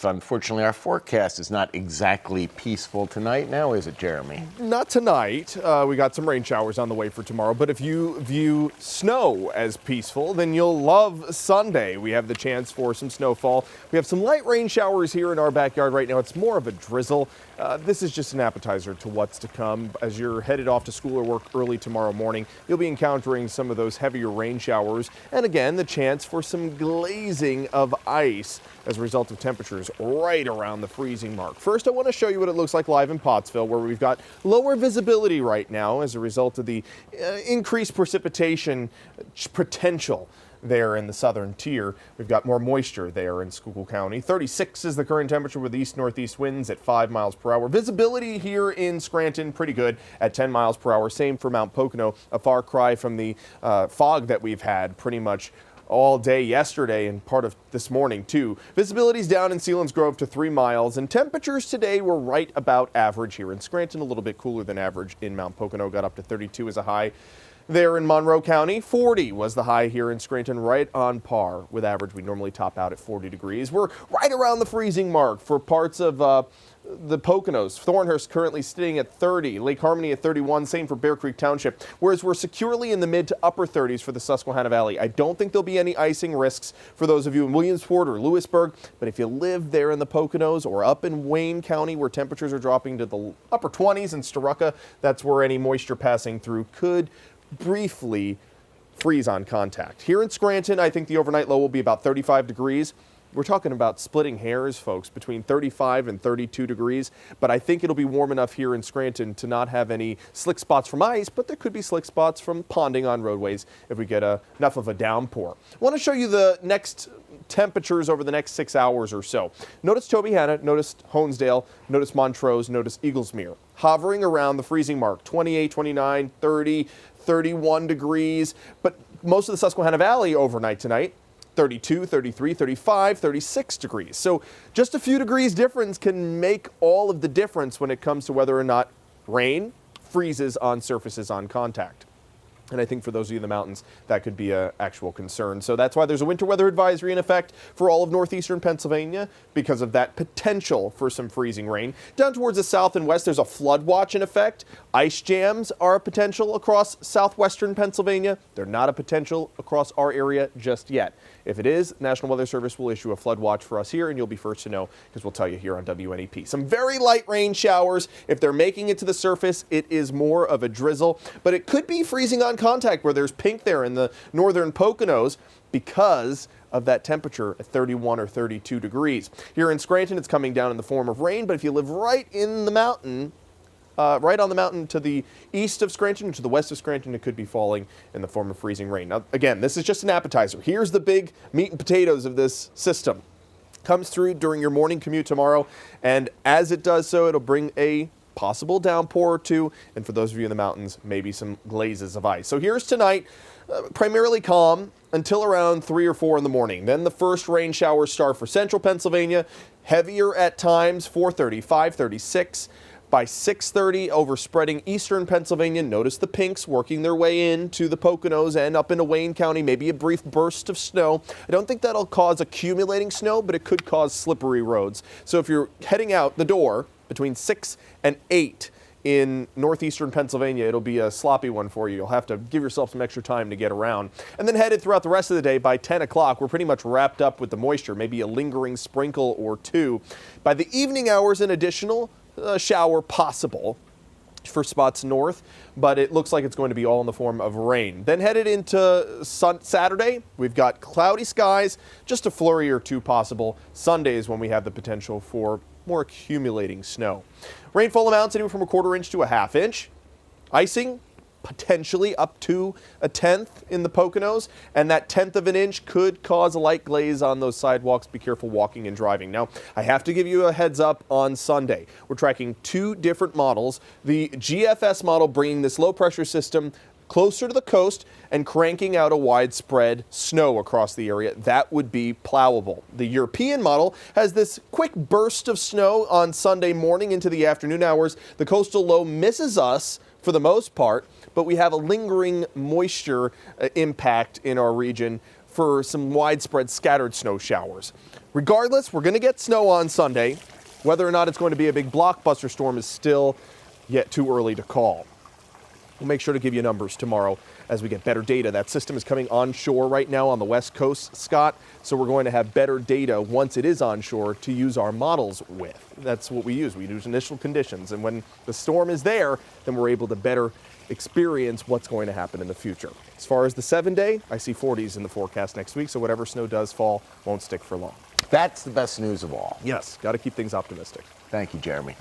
Unfortunately, our forecast is not exactly peaceful tonight. Now, is it, Jeremy? Not tonight. We got some rain showers on the way for tomorrow. But if you view snow as peaceful, then you'll love Sunday. We have the chance for some snowfall. We have some light rain showers here in our backyard right now. It's more of a drizzle. This is just an appetizer to what's to come. As you're headed off to school or work early tomorrow morning, you'll be encountering some of those heavier rain showers. And again, the chance for some glazing of ice as a result of temperatures right around the freezing mark. First, I want to show you what it looks like live in Pottsville, where we've got lower visibility right now as a result of the increased precipitation potential there in the southern tier. We've got more moisture there in Schuylkill County. 36 is the current temperature with east-northeast winds at 5 miles per hour. Visibility here in Scranton, pretty good at 10 miles per hour. Same for Mount Pocono, a far cry from the fog that we've had pretty much all day yesterday and part of this morning too. Visibility's down in Selinsgrove to 3 miles, and temperatures today were right about average here in Scranton, a little bit cooler than average in Mount Pocono, got up to 32 as a high. There in Monroe County, 40 was the high here in Scranton, right on par with average. We normally top out at 40 degrees. We're right around the freezing mark for parts of the Poconos. Thornhurst currently sitting at 30, Lake Harmony at 31, same for Bear Creek Township, whereas we're securely in the mid to upper 30s for the Susquehanna Valley. I don't think there'll be any icing risks for those of you in Williamsport or Lewisburg, but if you live there in the Poconos or up in Wayne County where temperatures are dropping to the upper 20s in Storuca, that's where any moisture passing through could briefly freeze on contact. Here in Scranton, I think the overnight low will be about 35 degrees. We're talking about splitting hairs, folks, between 35 and 32 degrees, but I think it'll be warm enough here in Scranton to not have any slick spots from ice, but there could be slick spots from ponding on roadways if we get enough of a downpour. I want to show you the next temperatures over the next 6 hours or so. Notice Tobyhanna, notice Honesdale, notice Montrose, notice Eaglesmere, hovering around the freezing mark, 28, 29, 30, 31 degrees, but most of the Susquehanna Valley overnight tonight, 32, 33, 35, 36 degrees. So just a few degrees difference can make all of the difference when it comes to whether or not rain freezes on surfaces on contact. And I think for those of you in the mountains, that could be an actual concern. So that's why there's a winter weather advisory in effect for all of northeastern Pennsylvania because of that potential for some freezing rain. Down towards the south and west, there's a flood watch in effect. Ice jams are a potential across southwestern Pennsylvania. They're not a potential across our area just yet. If it is, National Weather Service will issue a flood watch for us here, and you'll be first to know because we'll tell you here on WNEP. Some very light rain showers. If they're making it to the surface, it is more of a drizzle, but it could be freezing on contact where there's pink there in the northern Poconos because of that temperature at 31 or 32 degrees. Here in Scranton, it's coming down in the form of rain, but if you live right in the mountain, right on the mountain to the east of Scranton and to the west of Scranton, it could be falling in the form of freezing rain. Now, again, this is just an appetizer. Here's the big meat and potatoes of this system. Comes through during your morning commute tomorrow, and as it does so, it'll bring a possible downpour or two, and for those of you in the mountains, maybe some glazes of ice. So here's tonight, primarily calm until around 3 or 4 in the morning. Then the first rain showers start for central Pennsylvania, heavier at times, 4:30, 5:30, 6. By 6:30, overspreading eastern Pennsylvania. Notice the pinks working their way into the Poconos and up into Wayne County, maybe a brief burst of snow. I don't think that'll cause accumulating snow, but it could cause slippery roads. So if you're heading out the door between 6 and 8 in northeastern Pennsylvania, it'll be a sloppy one for you. You'll have to give yourself some extra time to get around. And then headed throughout the rest of the day, by 10 o'clock, we're pretty much wrapped up with the moisture, maybe a lingering sprinkle or two. By the evening hours, an additional shower possible for spots north, but it looks like it's going to be all in the form of rain. Then headed into Saturday, we've got cloudy skies, just a flurry or two possible. Sunday is when we have the potential for more accumulating snow. Rainfall amounts anywhere from a 1/4 inch to a 1/2 inch. Icing potentially up to a 1/10 in the Poconos, and that 1/10 of an inch could cause a light glaze on those sidewalks. Be careful walking and driving. Now, I have to give you a heads up on Sunday. We're tracking 2 different models. The GFS model bringing this low pressure system closer to the coast and cranking out a widespread snow across the area. That would be plowable. The European model has this quick burst of snow on Sunday morning into the afternoon hours. The coastal low misses us for the most part, but we have a lingering moisture impact in our region for some widespread scattered snow showers. Regardless, we're going to get snow on Sunday. Whether or not it's going to be a big blockbuster storm is still yet too early to call. We'll make sure to give you numbers tomorrow as we get better data. That system is coming onshore right now on the West Coast, Scott, so we're going to have better data once it is onshore to use our models with. That's what we use. We use initial conditions, and when the storm is there, then we're able to better experience what's going to happen in the future. As far as the 7-day, I see 40s in the forecast next week, so whatever snow does fall won't stick for long. That's the best news of all. Yes, got to keep things optimistic. Thank you, Jeremy.